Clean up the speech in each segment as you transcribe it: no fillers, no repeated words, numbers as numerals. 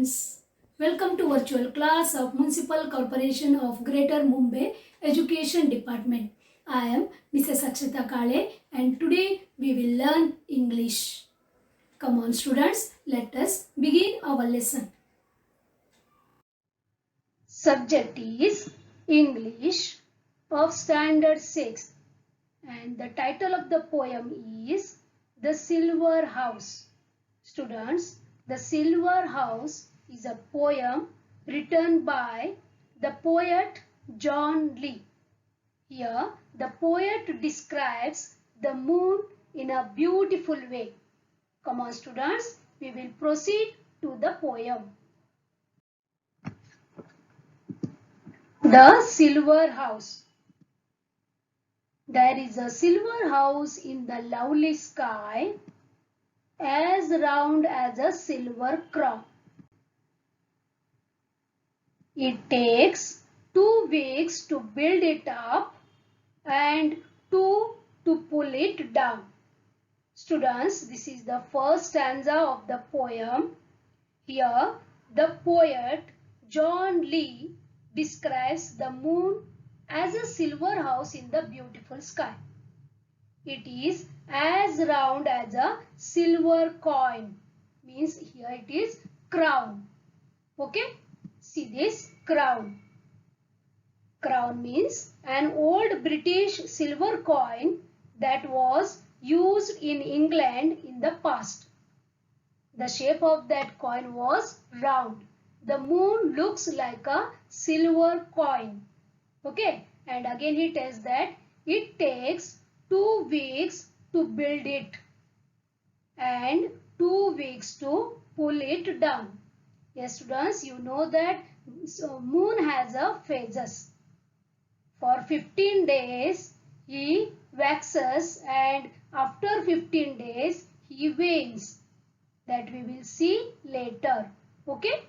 students, welcome to virtual class of Municipal Corporation of Greater Mumbai Education Department. I am Mrs. Akshita Kale and today we will learn English. Come on students, let us begin our lesson. Subject is English of Standard 6 and the title of the poem is The Silver House. Students, The Silver House is a poem written by the poet John Lee. Here, the poet describes the moon in a beautiful way. Come on students, we will proceed to the poem. The Silver House. There is a silver house in the lovely sky, as round as a silver crown. It takes 2 weeks to build it up and 2 to pull it down. Students, this is the first stanza of the poem. Here, the poet John Lee describes the moon as a silver house in the beautiful sky. It is as round as a silver coin. Means here it is crown. Okay. See this crown. Crown means an old British silver coin that was used in England in the past. The shape of that coin was round. The moon looks like a silver coin. Okay. And again he tells that it takes 2 weeks to build it and 2 weeks to pull it down. Yes students, you know that moon has a phases. For 15 days he waxes and after 15 days he wanes. That we will see later. Okay.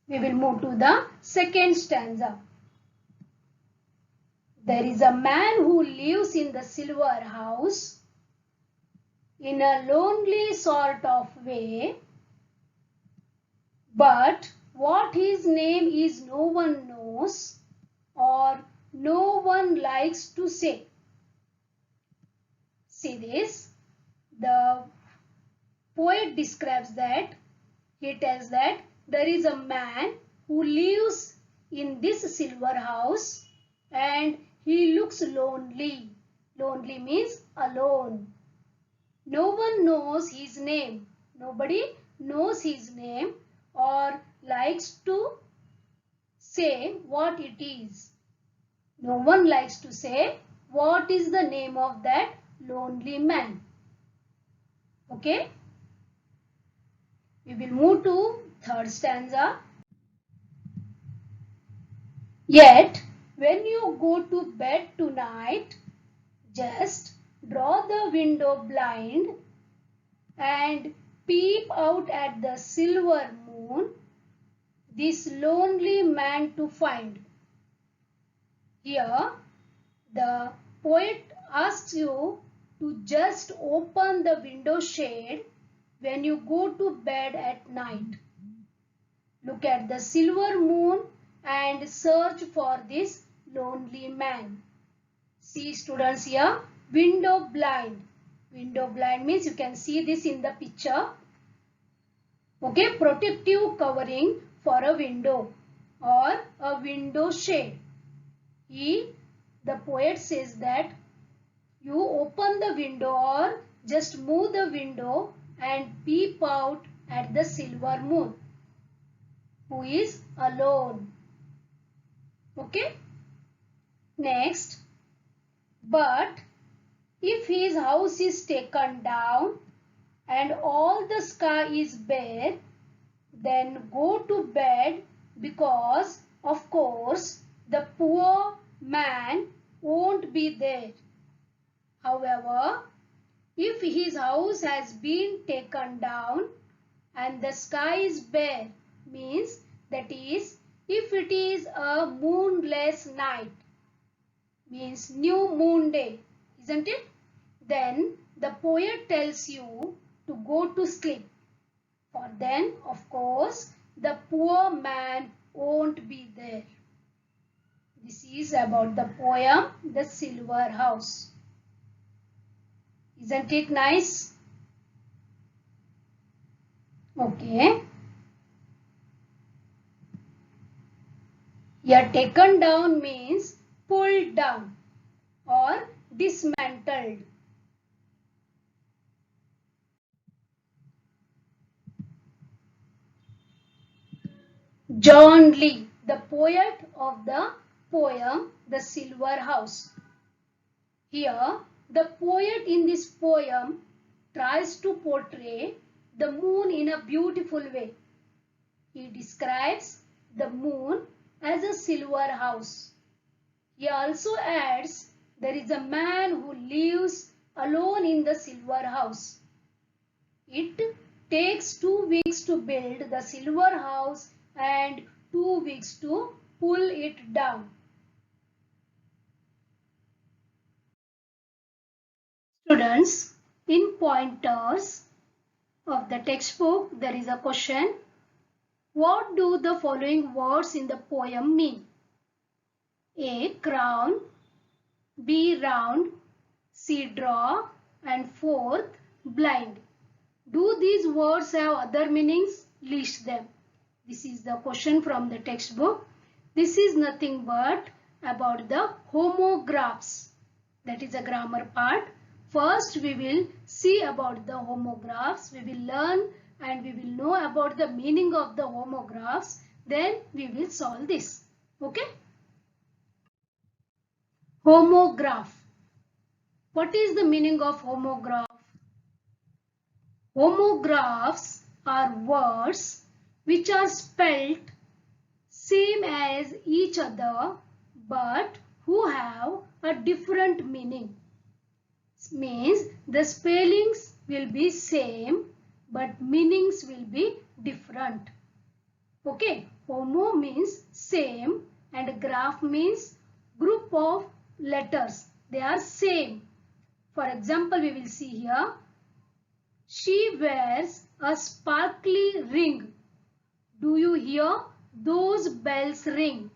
We will move to the second stanza. There is a man who lives in the silver house in a lonely sort of way, but what his name is no one knows or no one likes to say. See this, the poet describes that, he tells that there is a man who lives in this silver house and he looks lonely. Lonely means alone. No one knows his name. Nobody knows his name or likes to say what it is. No one likes to say what is the name of that lonely man. Okay. We will move to third stanza. Yet, when you go to bed tonight, just draw the window blind and peep out at the silver moon, this lonely man to find. Here, the poet asks you to just open the window shade when you go to bed at night. Look at the silver moon and search for this lonely man. See students here, window blind. Window blind means you can see this in the picture. Okay, protective covering for a window or a window shade. The poet says that you open the window or just move the window and peep out at the silver moon who is alone. Okay. Next, but if his house is taken down and all the sky is bare, then go to bed because of course the poor man won't be there. However, if his house has been taken down and the sky is bare, means that is if it is a moonless night, means new moon day, isn't it? Then the poet tells you to go to sleep. For then, of course, the poor man won't be there. This is about the poem, The Silver House. Isn't it nice? Okay. Here taken down means pulled down or dismantled. John Lee, the poet of the poem The Silver House. Here, the poet in this poem tries to portray the moon in a beautiful way. He describes the moon as a silver house. He also adds there is a man who lives alone in the silver house. It takes 2 weeks to build the silver house and 2 weeks to pull it down. Students, in pointers of the textbook, there is a question. What do the following words in the poem mean? A. Crown, B. Round, C. Draw, and fourth, blind. Do these words have other meanings? List them. This is the question from the textbook. This is nothing but about the homographs. That is a grammar part. First, we will see about the homographs. We will learn and we will know about the meaning of the homographs. Then we will solve this. Okay? Homograph. What is the meaning of homograph? Homographs are words which are spelt same as each other but who have a different meaning. Means the spellings will be same but meanings will be different. Okay, homo means same and graph means group of letters. They are same. For example, we will see here. She wears a sparkly ring. Do you hear those bells ring?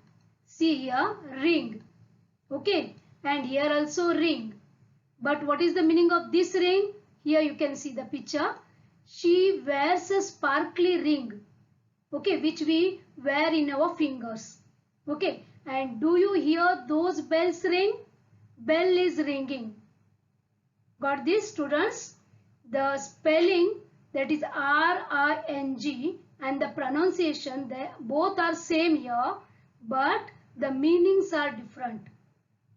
See here, ring. Okay, and here also ring. But what is the meaning of this ring? Here you can see the picture. She wears a sparkly ring. Okay, which we wear in our fingers. Okay, and do you hear those bells ring? Bell is ringing. Got this, students? The spelling, that is R-I-N-G, and the pronunciation, they both are same here, but the meanings are different.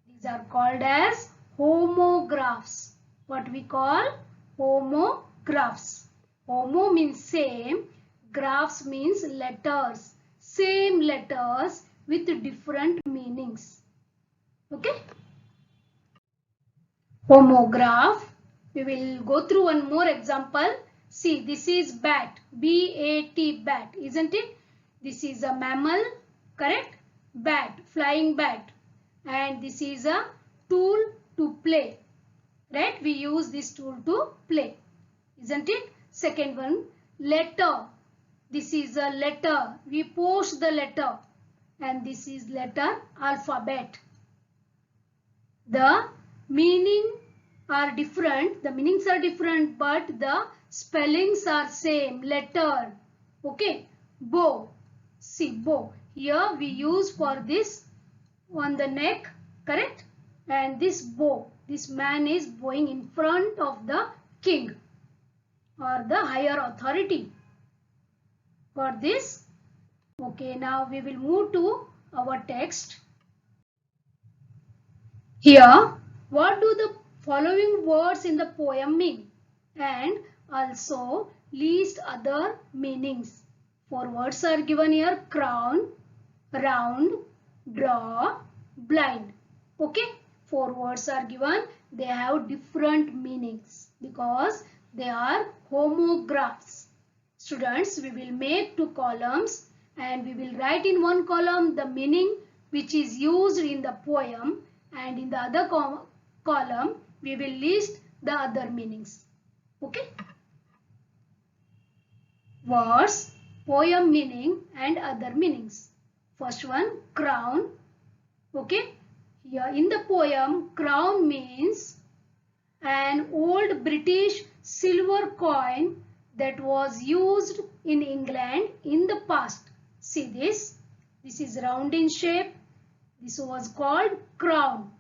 These are called as homographs. What we call homographs. Homo means same, graphs means letters. Same letters with different meanings. Okay? Homograph. We will go through one more example. See, this is bat. B-A-T, bat, isn't it? This is a mammal, correct? Bat, flying bat. And this is a tool to play. Right? We use this tool to play. Isn't it? Second one, letter. This is a letter. We post the letter. And this is letter alphabet. The meaning are different, the meanings are different, but the spellings are same. Letter. Okay. Bow. See, bow. Here we use for this on the neck, correct? And this bow. This man is bowing in front of the king or the higher authority. Got this? Okay, now we will move to our text. Here, what do the following words in the poem mean? And also list other meanings. 4 words are given here: crown, round, draw, blind. Okay, 4 words are given. They have different meanings because they are homographs. Students, we will make 2 columns and we will write in one column the meaning which is used in the poem, and in the other column we will list the other meanings. Okay. words, poem meaning and other meanings. First one, crown. Okay, here in the poem, crown means an old British silver coin that was used in England in the past. See this. This is round in shape. This was called crown.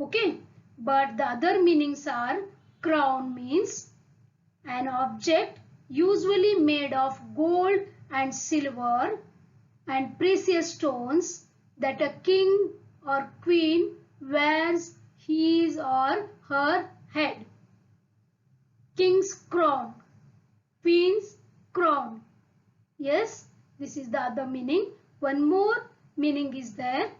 Okay. But the other meanings are crown means an object usually made of gold and silver and precious stones that a king or queen wears his or her head. King's crown, queen's crown. Yes, this is the other meaning. One more meaning is there.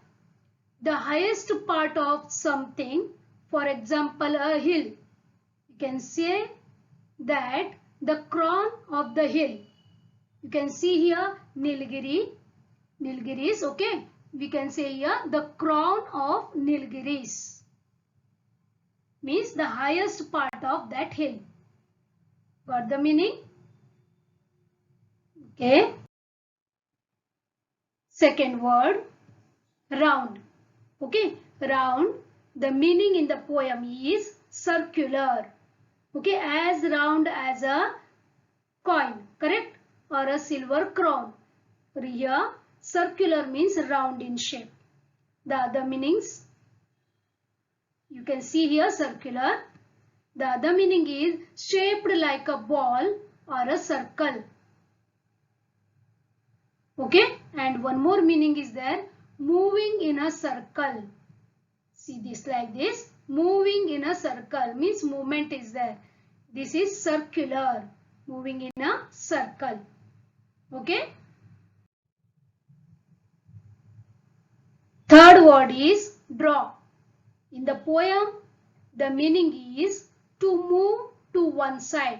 The highest part of something, for example, a hill. You can say that the crown of the hill. You can see here Nilgiri. Nilgiris, okay. We can say here the crown of Nilgiris. Means the highest part of that hill. Got the meaning? Okay. Second word, round. Okay, round. The meaning in the poem is circular. Okay, as round as a coin, correct? Or a silver crown. Here, circular means round in shape. The other meanings, you can see here circular. The other meaning is shaped like a ball or a circle. Okay, and one more meaning is there, moving in a circle. See this like this, moving in a circle means movement is there. This is circular, moving in a circle. Okay. Third word is draw. In the poem, the meaning is to move to one side.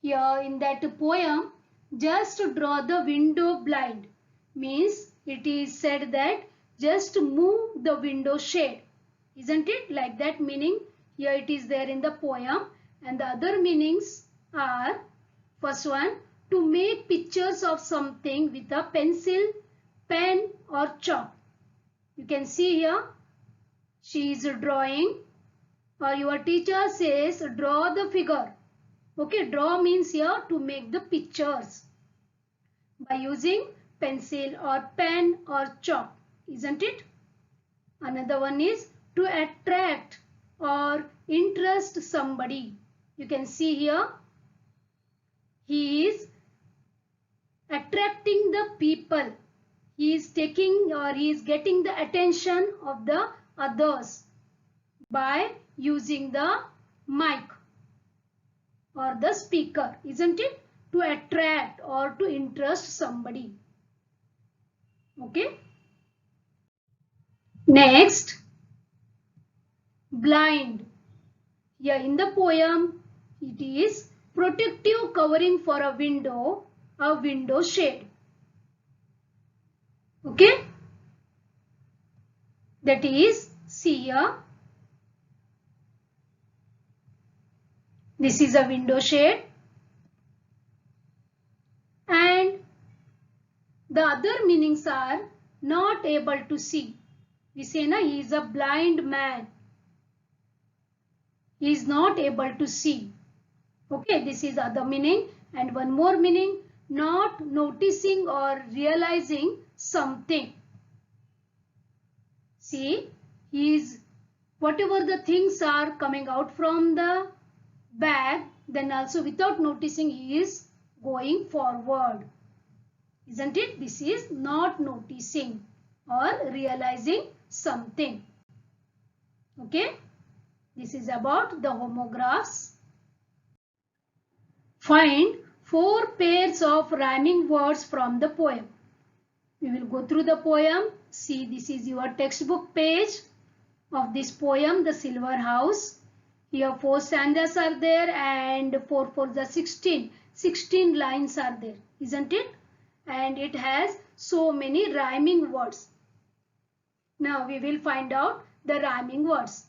Here in that poem, just draw the window blind means it is said that just move the window shade. Isn't it? Like that meaning here it is there in the poem. And the other meanings are, first one, to make pictures of something with a pencil, pen or chalk. You can see here she is drawing, or your teacher says draw the figure. Okay, draw means here to make the pictures by using pencil or pen or chalk, isn't it? Another one is to attract or interest somebody. You can see here he is attracting the people. He is taking or he is getting the attention of the others by using the mic or the speaker, isn't it? To attract or to interest somebody. Okay. Next, blind. Here in the poem, it is protective covering for a window shade. Okay. That is, see here. This is a window shade. And the other meanings are not able to see. We say na, he is a blind man. He is not able to see. Okay, this is other meaning. And one more meaning, not noticing or realizing something. See, he is, whatever the things are coming out from the bag, then also without noticing he is going forward. Isn't it? This is not noticing or realizing something. Okay. This is about the homographs. Find 4 pairs of rhyming words from the poem. We will go through the poem. See, this is your textbook page of this poem, The Silver House. Here 4 stanzas are there and 4 for the 16. 16 lines are there, isn't it? And it has so many rhyming words. Now we will find out the rhyming words.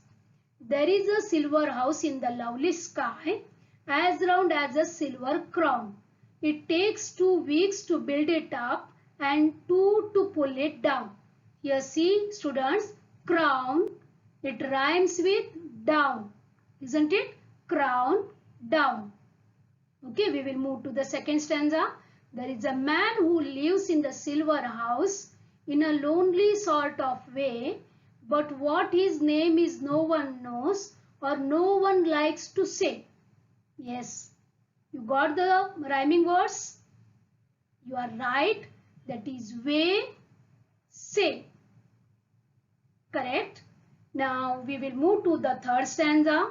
There is a silver house in the lovely sky, as round as a silver crown. it takes 2 weeks to build it up and 2 to pull it down. Here see students, crown, it rhymes with down, isn't it? Crown, down. Okay, we will move to the second stanza. There is a man who lives in the silver house in a lonely sort of way, but what his name is no one knows or no one likes to say. Yes, you got the rhyming words? You are right. That is way, say. Correct. Now we will move to the third stanza.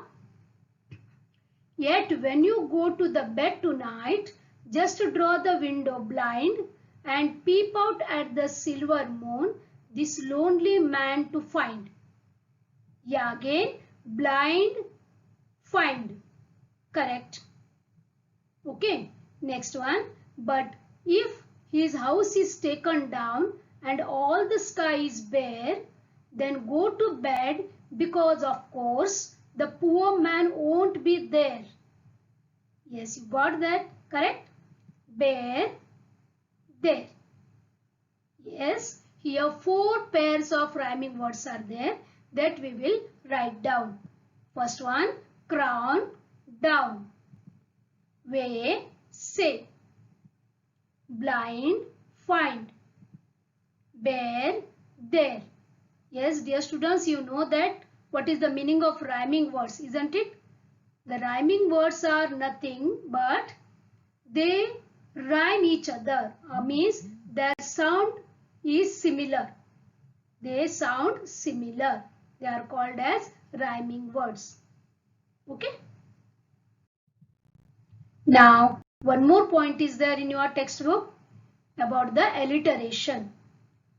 Yet when you go to the bed tonight, just draw the window blind and peep out at the silver moon, this lonely man to find. Yeah, again, blind, find. Correct. Okay, next one. But if his house is taken down and all the sky is bare, then go to bed because of course the poor man won't be there. Yes, you got that, correct? Bare, there. Yes, here 4 pairs of rhyming words are there that we will write down. First one, crown, down. Way, say. Blind, find. Bare, there. Yes, dear students, you know that what is the meaning of rhyming words, isn't it? The rhyming words are nothing but they rhyme each other. Means their sound is similar. They sound similar. They are called as rhyming words. Okay. Now, one more point is there in your textbook about the alliteration.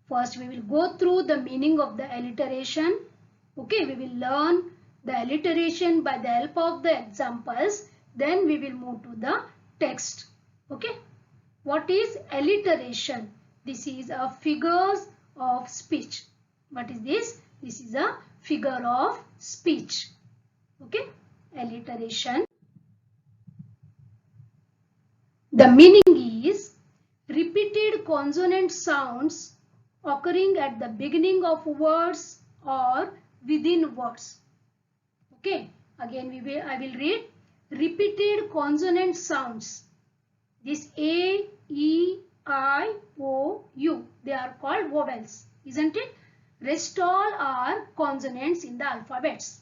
First, we will go through the meaning of the alliteration. Okay, we will learn the alliteration by the help of the examples. Then we will move to the text. Okay, what is alliteration? This is a figures of speech. What is this? This is a figure of speech. Okay, alliteration. The meaning is repeated consonant sounds occurring at the beginning of words or within words. Okay, again I will read repeated consonant sounds. This A, E, I, O, U, they are called vowels, isn't it? Rest all are consonants in the alphabets.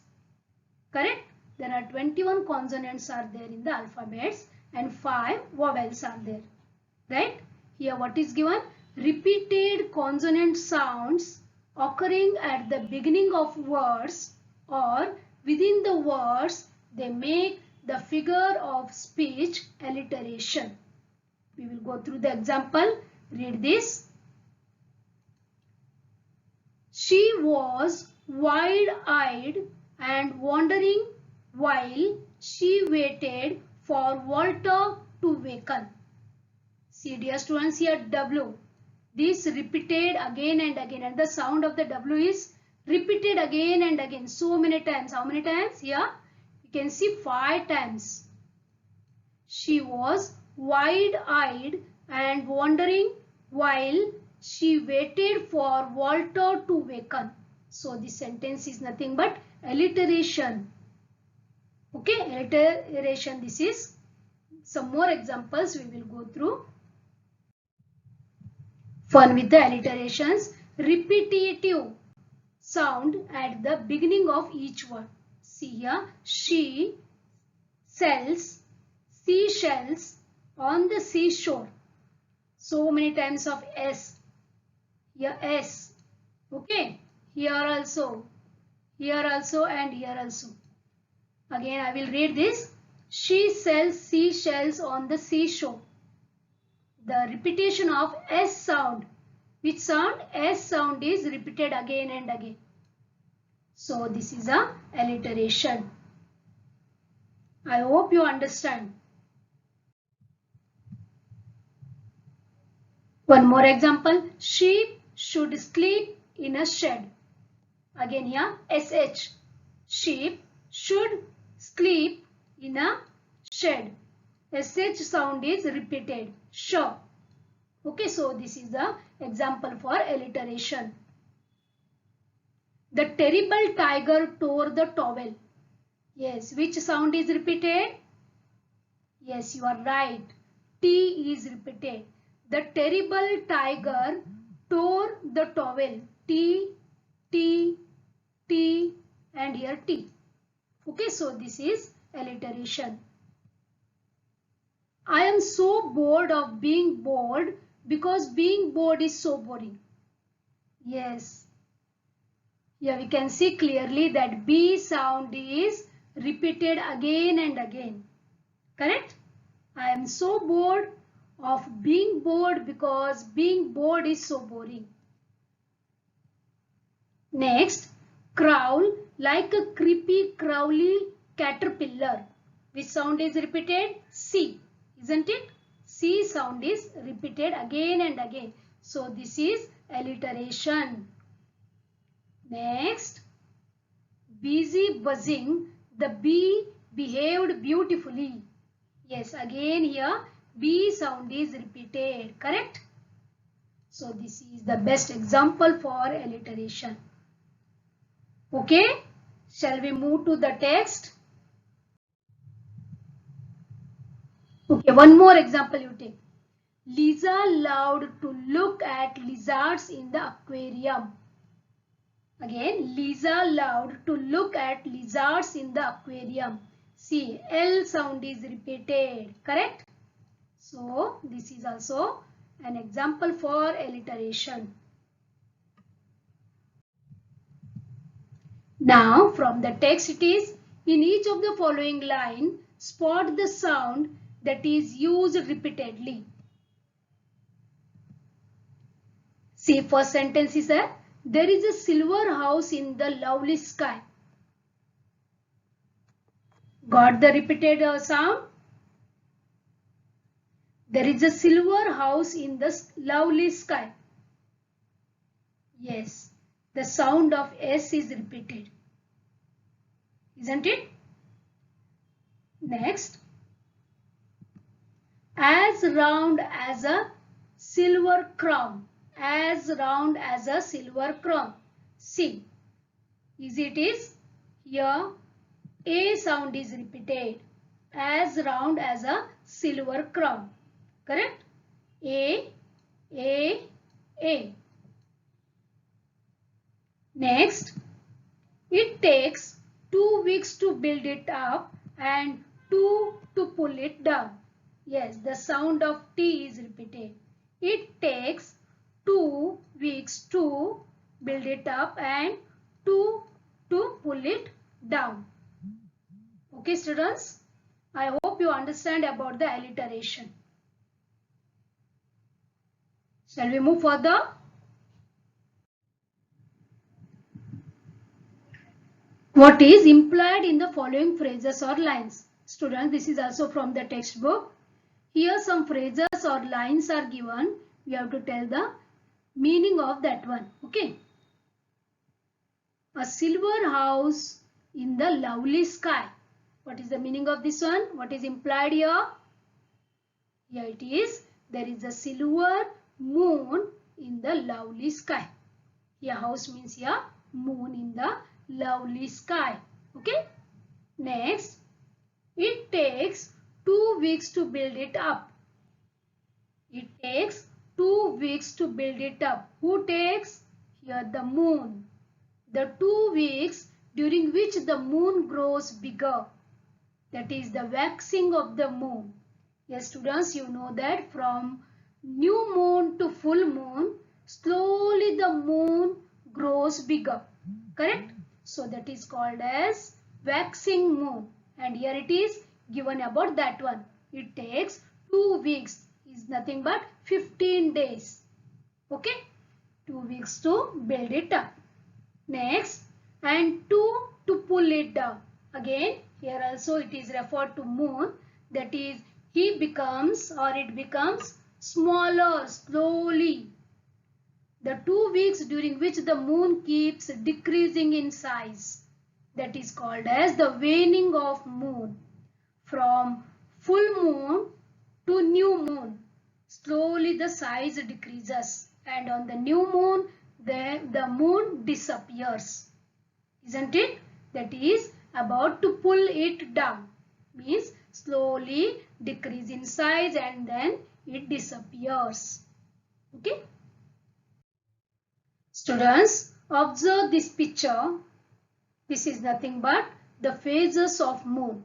Correct? There are 21 consonants are there in the alphabets and 5 vowels are there. Right? Here what is given? Repeated consonant sounds occurring at the beginning of words or within the words, they make the figure of speech alliteration. We will go through the example. Read this. She was wide-eyed and wondering while she waited for Walter to waken. See, dear students, here W. This repeated again and again, and the sound of the W is repeated again and again so many times. How many times? Here you can see 5 times. She was wide-eyed and wondering while she waited for Walter to waken. So this sentence is nothing but alliteration. Okay, alliteration. This is some more examples we will go through. Fun with the alliterations. Repetitive sound at the beginning of each word. See here, she sells seashells on the seashore. So many times of S. Here S. Okay. Here also and here also. Again I will read this. She sells seashells on the seashore. The repetition of S sound. Which sound? S sound is repeated again and again. So this is a alliteration. I hope you understand. One more example. Sheep should sleep in a shed. Again here SH. Sheep should sleep in a shed. SH sound is repeated. Sh. Okay, so this is the example for alliteration. The terrible tiger tore the towel. Yes, which sound is repeated? Yes, you are right. T is repeated. The terrible tiger tore the towel. T, T, T and here T. Okay, so this is alliteration. I am so bored of being bored because being bored is so boring. Yes. Here we can see clearly that B sound is repeated again and again. Correct? I am so bored of being bored because being bored is so boring. Next, crawl like a creepy crawly caterpillar. Which sound is repeated? C. Isn't it? C sound is repeated again and again. So this is alliteration. Next, busy buzzing, the bee behaved beautifully. Yes, again here B sound is repeated, correct? So this is the best example for alliteration. Okay, shall we move to the text? Okay, one more example you take. Lisa loved to look at lizards in the aquarium. Again, Lisa loved to look at lizards in the aquarium. See, L sound is repeated, correct? So, this is also an example for alliteration. Now, from the text it is, in each of the following line, spot the sound that is used repeatedly. See, first sentence is there is a silver house in the lovely sky. Got the repeated sound? There is a silver house in the lovely sky. Yes, the sound of S is repeated. Isn't it? Next, as round as a silver crown. As round as a silver crown. See, it is here A sound is repeated. As round as a silver crown. Correct? A. Next, it takes 2 weeks to build it up and 2 to pull it down. Yes, the sound of T is repeated. It takes 2 weeks to build it up and 2 to pull it down. Okay, students, I hope you understand about the alliteration. Shall we move further? What is implied in the following phrases or lines? Students, this is also from the textbook. Here some phrases or lines are given. We have to tell the meaning of that one. Okay. A silver house in the lovely sky. What is the meaning of this one? What is implied here? Here it is. There is a silver moon in the lovely sky. Here house means here moon in the lovely sky. Okay. Next, it takes 2 weeks to build it up. It takes 2 weeks to build it up. Who takes? Here the moon. The 2 weeks during which the moon grows bigger. That is the waxing of the moon. Yes, students, you know that from new moon to full moon, slowly the moon grows bigger. Correct? So that is called as waxing moon. And here it is given about that one. It takes 2 weeks. Is nothing but 15 days. Okay? 2 weeks to build it up. Next, and 2 to pull it down. Again, here also it is referred to moon. That is, he becomes or it becomes smaller slowly. The 2 weeks during which the moon keeps decreasing in size. That is called as the waning of moon. From full moon to new moon, slowly the size decreases, and on the new moon the moon disappears. Isn't it? That is about to pull it down. Means slowly decrease in size and then it disappears. Okay. Students, observe this picture. This is nothing but the phases of moon.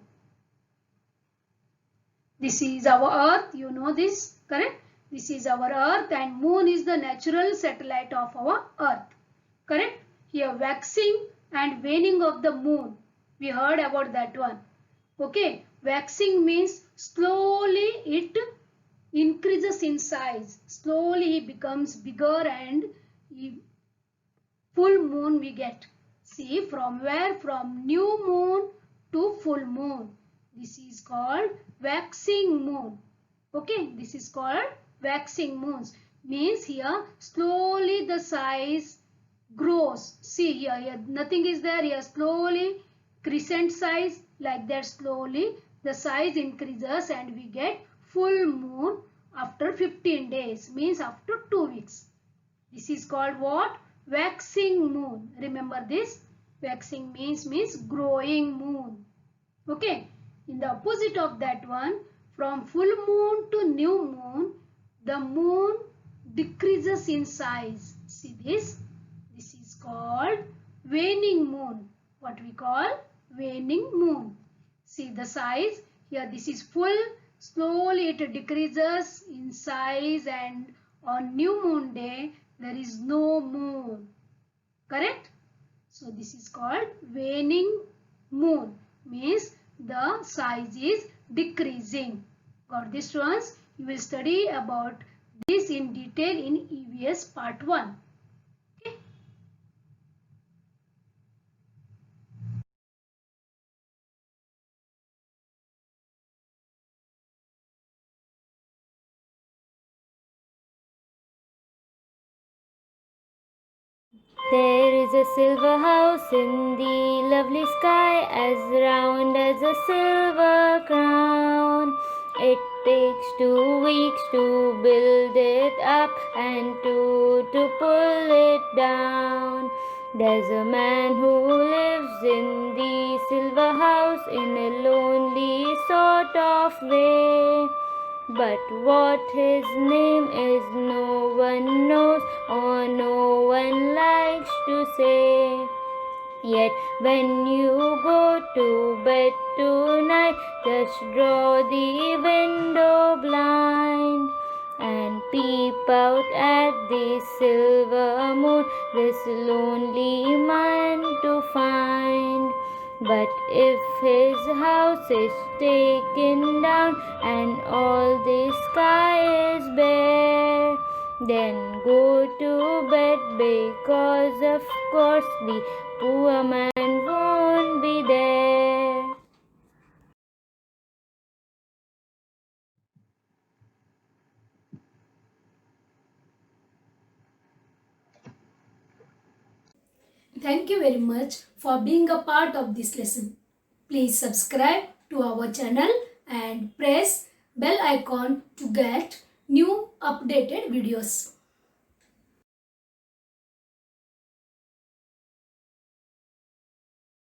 This is our earth, you know this, correct? This is our earth and moon is the natural satellite of our earth, correct? Here waxing and waning of the moon, we heard about that one. Okay, waxing means slowly it increases in size, slowly it becomes bigger and full moon we get. See from where? From new moon to full moon. This is called waxing moon. Okay, this is called waxing moons. Means here slowly the size grows. See here nothing is there. Here slowly crescent size, like that slowly the size increases and we get full moon after 15 days. Means after 2 weeks. This is called what? Waxing moon. Remember this? Waxing means growing moon. Okay. In the opposite of that one, from full moon to new moon, the moon decreases in size. See this? This is called waning moon. What we call waning moon. See the size? Here this is full. Slowly it decreases in size and on new moon day there is no moon. Correct? So this is called waning moon. Means the size is decreasing. Got this, students? You will study about this in detail in EVS part 1. Okay. There is a silver house in the lovely sky, as round as a silver crown. It takes 2 weeks to build it up and 2 to pull it down. There's a man who lives in the silver house in a lonely sort of way. But what his name is no one knows or no one likes to say. Yet when you go to bed tonight, just draw the window blind and peep out at the silver moon, this lonely man to find. But if his house is taken down and all the sky is bare, then go to bed, because of course the poor man won't be there. Thank you very much for being a part of this lesson. Please subscribe to our channel and press bell icon to get new updated videos.